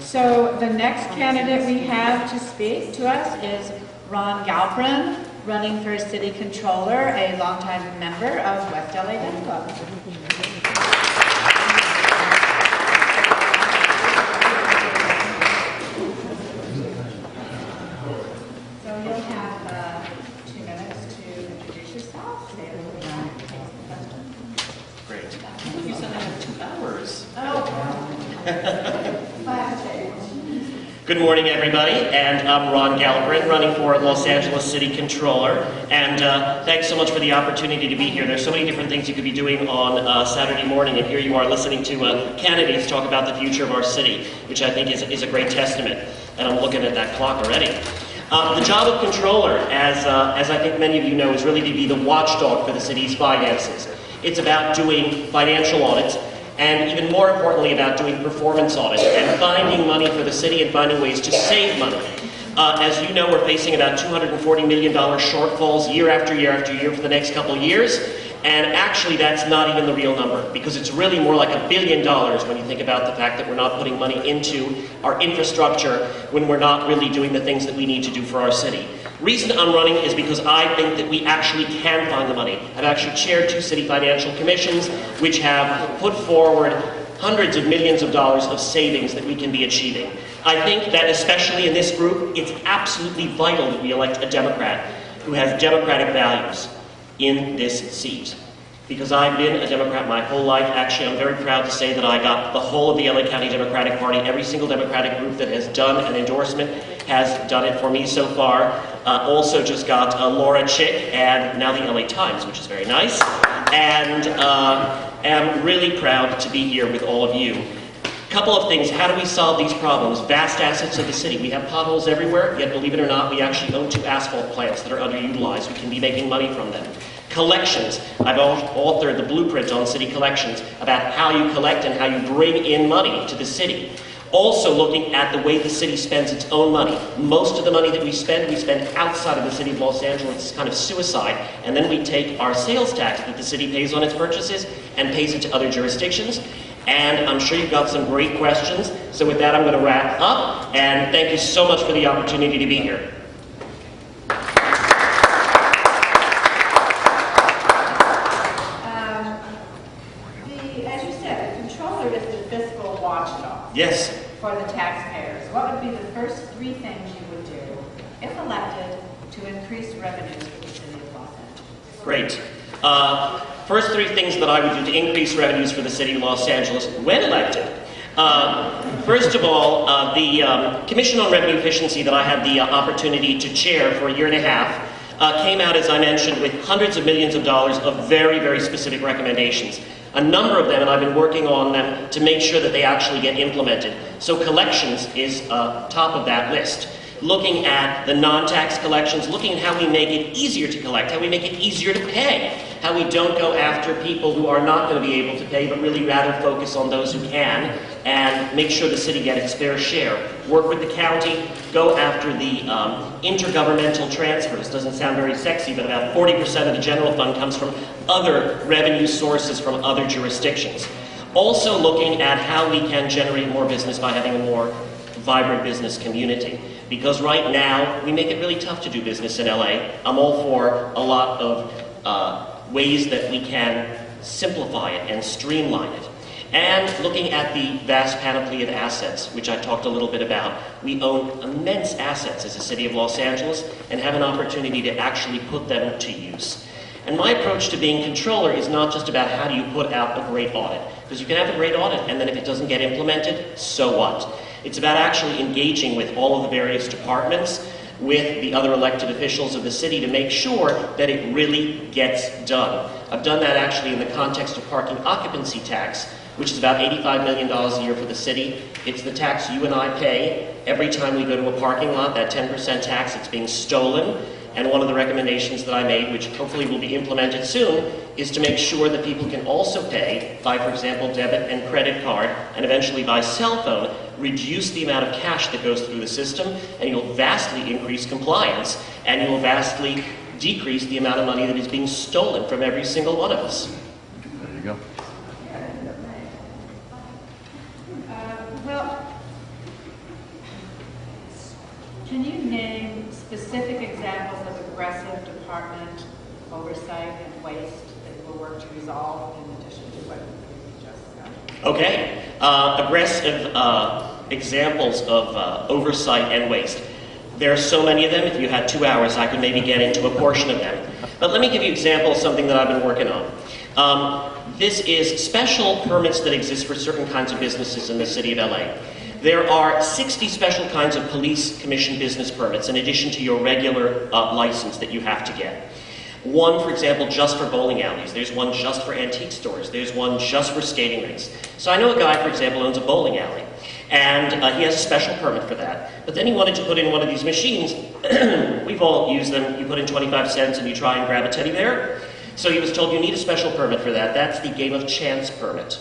So the next candidate we have to speak to us is Ron Galperin, running for City Controller, a longtime member of West LA Gun Club. So you'll have 2 minutes to introduce yourself. Say a little bit about it, take some questions. Great. You said I had 2 hours. Oh. 5 days. Good morning, everybody, and I'm Ron Galperin, running for Los Angeles City Controller, and thanks so much for the opportunity to be here. There's so many different things you could be doing on Saturday morning, and here you are listening to candidates talk about the future of our city, which I think is a great testament, and I'm looking at that clock already. The job of controller, as I think many of you know, is really to be the watchdog for the city's finances. It's about doing financial audits, and even more importantly about doing performance audits and finding money for the city and finding ways to save money. As you know, we're facing about $240 million shortfalls year after year after year for the next couple of years, and actually that's not even the real number, because it's really more like $1 billion when you think about the fact that we're not putting money into our infrastructure when we're not really doing the things that we need to do for our city. Reason I'm running is because I think that we actually can find the money. I've actually chaired 2 city financial commissions which have put forward hundreds of millions of dollars of savings that we can be achieving. I think that especially in this group, it's absolutely vital that we elect a Democrat who has democratic values in this seat. Because I've been a Democrat my whole life. Actually, I'm very proud to say that I got the whole of the LA County Democratic Party. Every single Democratic group that has done an endorsement has done it for me so far. Also just got Laura Chick and now the LA Times, which is very nice. And am really proud to be here with all of you. Couple of things. How do we solve these problems? Vast assets of the city. We have potholes everywhere, yet believe it or not, we actually own 2 asphalt plants that are underutilized. We can be making money from them. Collections. I've authored the blueprint on city collections about how you collect and how you bring in money to the city. Also looking at the way the city spends its own money. Most of the money that we spend outside of the city of Los Angeles. It's kind of suicide. And then we take our sales tax that the city pays on its purchases and pays it to other jurisdictions. And I'm sure you've got some great questions. So with that, I'm going to wrap up. And thank you so much for the opportunity to be here. As you said, the controller is the fiscal watchdog. Yes. For the taxpayers. What would be the first 3 things you would do, if elected, to increase revenues for the city of Los Angeles? Great. First 3 things that I would do to increase revenues for the city of Los Angeles when elected. First of all, the Commission on Revenue Efficiency that I had the opportunity to chair for a year and a half came out, as I mentioned, with hundreds of millions of dollars of very, very specific recommendations. A number of them, and I've been working on them to make sure that they actually get implemented. So collections is top of that list. Looking at the non-tax collections, looking at how we make it easier to collect, how we make it easier to pay, how we don't go after people who are not going to be able to pay, but really rather focus on those who can, and make sure the city gets its fair share. Work with the county, go after the intergovernmental transfers. Doesn't sound very sexy, but about 40% of the general fund comes from other revenue sources from other jurisdictions. Also looking at how we can generate more business by having a more vibrant business community. Because right now, we make it really tough to do business in LA. I'm all for a lot of ways that we can simplify it and streamline it. And looking at the vast panoply of assets, which I talked a little bit about. We own immense assets as a city of Los Angeles and have an opportunity to actually put them to use. And my approach to being controller is not just about how do you put out a great audit. Because you can have a great audit and then if it doesn't get implemented, so what? It's about actually engaging with all of the various departments, with the other elected officials of the city to make sure that it really gets done. I've done that actually in the context of parking occupancy tax, which is about $85 million a year for the city. It's the tax you and I pay every time we go to a parking lot, that 10% tax that's being stolen. And one of the recommendations that I made, which hopefully will be implemented soon, is to make sure that people can also pay by, for example, debit and credit card, and eventually by cell phone, reduce the amount of cash that goes through the system, and you'll vastly increase compliance, and you'll vastly decrease the amount of money that is being stolen from every single one of us. There you go. Well, Can you name specific examples of aggressive department oversight and waste that you will work to resolve in addition to what you just said? Okay. Aggressive examples of oversight and waste. There are so many of them. If you had 2 hours, I could maybe get into a portion of them. But let me give you an example of something that I've been working on. This is special permits that exist for certain kinds of businesses in the city of LA. There are 60 special kinds of police commission business permits in addition to your regular license that you have to get. One, for example, just for bowling alleys. There's one just for antique stores. There's one just for skating rinks. So I know a guy, for example, owns a bowling alley. And he has a special permit for that. But then he wanted to put in one of these machines. We've all used them. You put in 25 cents and you try and grab a teddy bear. So he was told you need a special permit for that. That's the game of chance permit.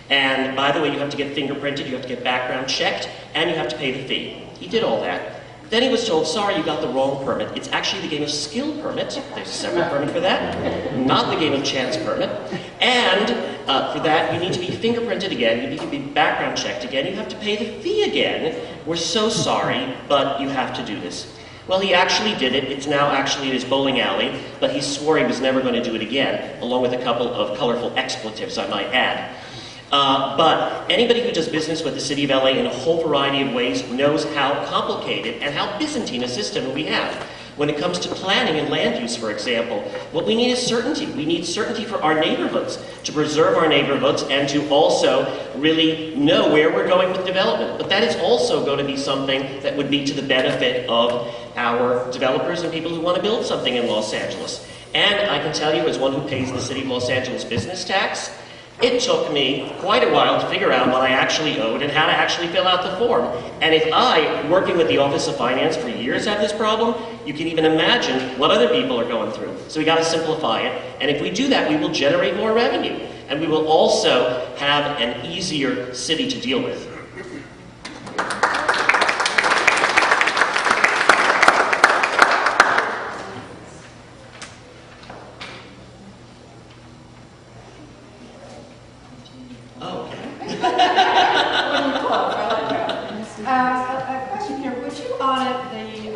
And by the way, you have to get fingerprinted, you have to get background checked, and you have to pay the fee. He did all that. Then he was told, sorry, you got the wrong permit. It's actually the game of skill permit. There's a separate permit for that. Not the game of chance permit. And for that, you need to be fingerprinted again. You need to be background checked again. You have to pay the fee again. We're so sorry, but you have to do this. Well, he actually did it. It's now actually in his bowling alley, but he swore he was never going to do it again, along with a couple of colorful expletives, I might add. But anybody who does business with the city of LA in a whole variety of ways knows how complicated and how Byzantine a system we have. When it comes to planning and land use, for example, what we need is certainty. We need certainty for our neighborhoods, to preserve our neighborhoods and to also really know where we're going with development. But that is also going to be something that would be to the benefit of our developers and people who want to build something in Los Angeles. And I can tell you, as one who pays the city of Los Angeles business tax, it took me quite a while to figure out what I actually owed and how to actually fill out the form. And if I, working with the Office of Finance for years, have this problem, you can even imagine what other people are going through. So we got to simplify it. And if we do that, we will generate more revenue. And we will also have an easier city to deal with. A question here, would you audit the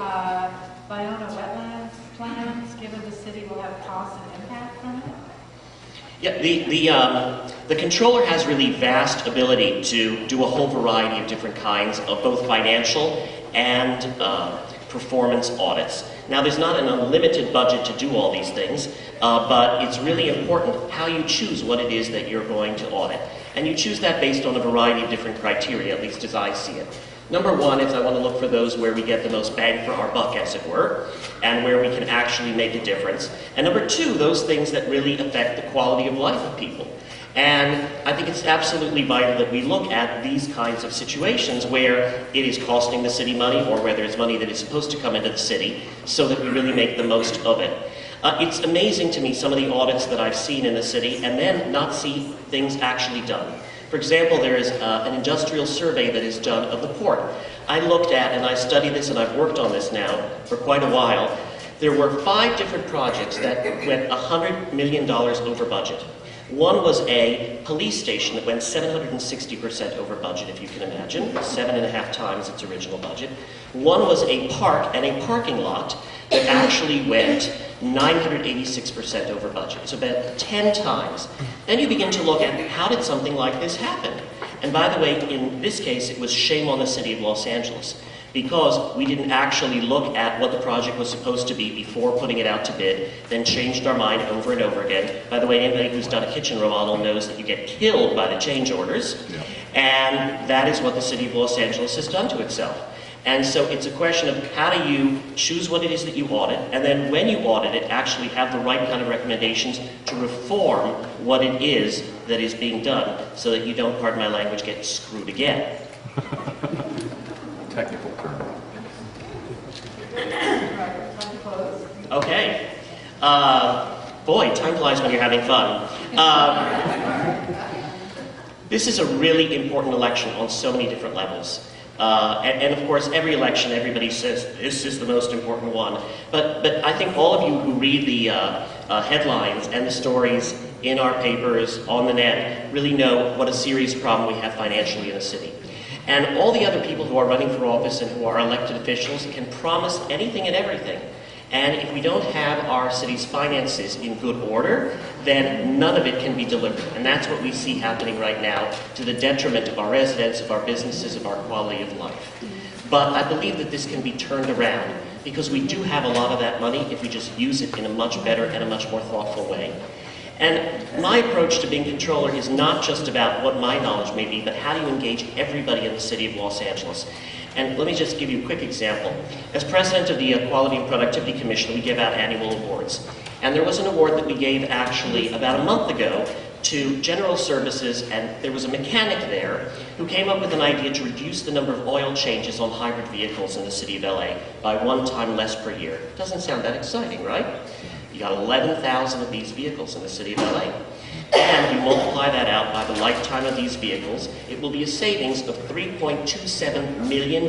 Bayona wetlands plans, given the city will have costs and impact from it? Yeah, the controller has really vast ability to do a whole variety of different kinds of both financial and performance audits. Now, there's not an unlimited budget to do all these things, but it's really important how you choose what it is that you're going to audit. And you choose that based on a variety of different criteria, at least as I see it. Number one is I want to look for those where we get the most bang for our buck, as it were, and where we can actually make a difference. And number two, those things that really affect the quality of life of people. And I think it's absolutely vital that we look at these kinds of situations where it is costing the city money or whether it's money that is supposed to come into the city so that we really make the most of it. It's amazing to me some of the audits that I've seen in the city and then not see things actually done. For example, there is an industrial survey that is done of the port. I looked at and I studied this and I've worked on this now for quite a while. There were 5 different projects that went $100 million over budget. One was a police station that went 760% over budget, if you can imagine, 7.5 times its original budget. One was a park and a parking lot that actually went 986% over budget, so about 10 times. Then you begin to look at how did something like this happen? And by the way, in this case, it was shame on the city of Los Angeles, because we didn't actually look at what the project was supposed to be before putting it out to bid, then changed our mind over and over again. By the way, anybody who's done a kitchen remodel knows that you get killed by the change orders, and that is what the city of Los Angeles has done to itself. And so it's a question of how do you choose what it is that you audit, and then when you audit it, actually have the right kind of recommendations to reform what it is that is being done, so that you don't, pardon my language, get screwed again. Technical term. Okay. Boy, time flies when you're having fun. This is a really important election on so many different levels. And of course, every election, everybody says this is the most important one. But I think all of you who read the headlines and the stories in our papers, on the net, really know what a serious problem we have financially in the city. And all the other people who are running for office and who are elected officials can promise anything and everything. And if we don't have our city's finances in good order, then none of it can be delivered. And that's what we see happening right now, to the detriment of our residents, of our businesses, of our quality of life. But I believe that this can be turned around, because we do have a lot of that money if we just use it in a much better and a much more thoughtful way. And my approach to being controller is not just about what my knowledge may be, but how do you engage everybody in the city of Los Angeles. And let me just give you a quick example. As president of the Quality and Productivity Commission, we give out annual awards. And there was an award that we gave actually about a month ago to General Services, and there was a mechanic there who came up with an idea to reduce the number of oil changes on hybrid vehicles in the city of LA by 1 time less per year. Doesn't sound that exciting, right? You got 11,000 of these vehicles in the city of LA. And you multiply that out by the lifetime of these vehicles, it will be a savings of $3.27 million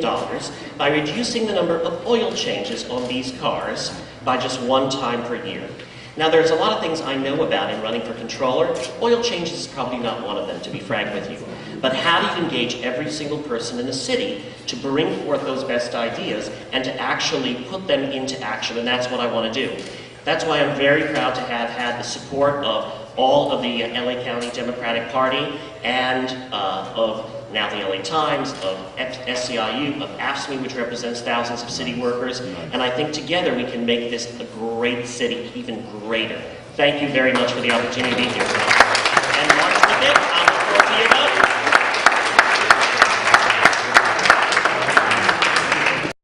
by reducing the number of oil changes on these cars by just 1 time per year. Now, there's a lot of things I know about in running for controller. Oil changes is probably not one of them, to be frank with you. But how do you engage every single person in the city to bring forth those best ideas and to actually put them into action? And that's what I want to do. That's why I'm very proud to have had the support of all of the LA County Democratic Party and of now the LA Times, of SCIU, of AFSCME, which represents thousands of city workers. And I think together we can make this a great city, even greater. Thank you very much for the opportunity to be here. And March the 5th.